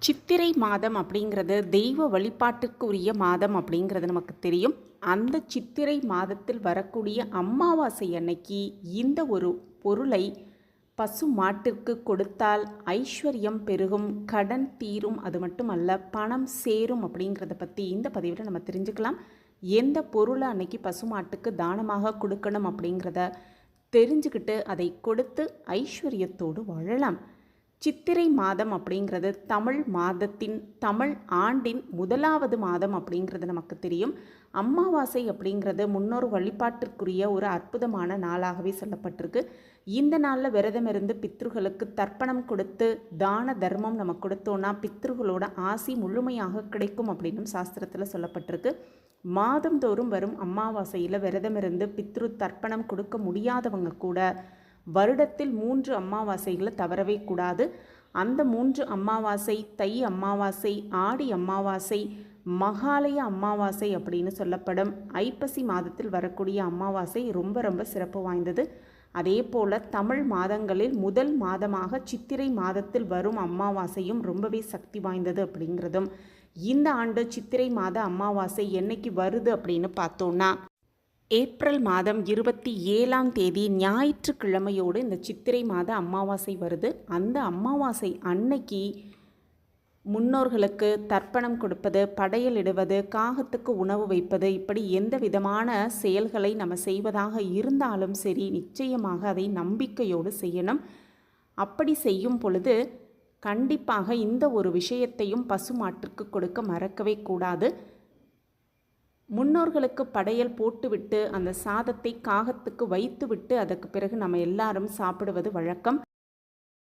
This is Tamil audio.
சித்திரை மாதம் அப்படிங்கிறது தெய்வ வழிபாட்டுக்கு உரிய மாதம் அப்படிங்கிறது நமக்கு தெரியும். அந்த சித்திரை மாதத்தில் வரக்கூடிய அமாவாசை அன்னைக்கு இந்த ஒரு பொருளை பசு மாட்டிற்கு கொடுத்தால் ஐஸ்வர்யம் பெருகும், கடன் தீரும், அது மட்டுமல்ல பணம் சேரும் அப்படிங்கிறத பற்றி இந்த பதிவில் நம்ம தெரிஞ்சுக்கலாம். எந்த பொருளை அன்னைக்கு பசு மாட்டுக்கு தானமாக கொடுக்கணும் அப்படிங்கிறத தெரிஞ்சுக்கிட்டு அதை கொடுத்து ஐஸ்வர்யத்தோடு வாழலாம். சித்திரை மாதம் அப்படிங்கிறது தமிழ் ஆண்டின் முதலாவது மாதம் அப்படிங்கிறது நமக்கு தெரியும். அமாவாசை அப்படிங்கிறது முன்னோர் வழிபாட்டிற்குரிய ஒரு அற்புதமான நாளாகவே சொல்லப்பட்டிருக்கு. இந்த நாளில் விரதம் இருந்து பித்ருகளுக்கு தர்ப்பணம் கொடுத்து தான தர்மம் நம்ம கொடுத்தோன்னா பித்ருகளோட ஆசி முழுமையாக கிடைக்கும் அப்படின்னு சாஸ்திரத்தில் சொல்லப்பட்டிருக்கு. மாதந்தோறும் வரும் அமாவாசையில் விரதம் இருந்து பித்ரு தர்ப்பணம் கொடுக்க முடியாதவங்க கூட வருடத்தில் 3 அமாவாசைகளை தவறவே கூடாது. அந்த 3 அமாவாசை தை அமாவாசை, ஆடி அமாவாசை, மகாலய அமாவாசை அப்படின்னு சொல்லப்படும் ஐப்பசி மாதத்தில் வரக்கூடிய அமாவாசை ரொம்ப ரொம்ப சிறப்பு வாய்ந்தது. அதே போல் தமிழ் மாதங்களில் முதல் மாதமாக சித்திரை மாதத்தில் வரும் அமாவாசையும் ரொம்பவே சக்தி வாய்ந்தது அப்படிங்கிறதும், இந்த ஆண்டு சித்திரை மாத அமாவாசை என்னைக்கு வருது அப்படின்னு பார்த்தோன்னா ஏப்ரல் மாதம் 27ஆம் தேதி ஞாயிற்றுக்கிழமையோடு இந்த சித்திரை மாத அமாவாசை வருது. அந்த அமாவாசை அன்னைக்கு முன்னோர்களுக்கு தர்ப்பணம் கொடுப்பது, படையல் இடுவது, காகத்துக்கு உணவு வைப்பது, இப்படி எந்த விதமான செயல்களை நம்ம செய்வதாக இருந்தாலும் சரி, நிச்சயமாக அதை நம்பிக்கையோடு செய்யணும். அப்படி செய்யும் பொழுது கண்டிப்பாக இந்த ஒரு விஷயத்தையும் பசுமாட்டிற்கு கொடுக்க மறக்கவே கூடாது. முன்னோர்களுக்கு படையல் போட்டுவிட்டு அந்த சாதத்தை காகத்துக்கு வைத்துவிட்டு அதற்கு பிறகு நம்ம எல்லாரும் சாப்பிடுவது வழக்கம்.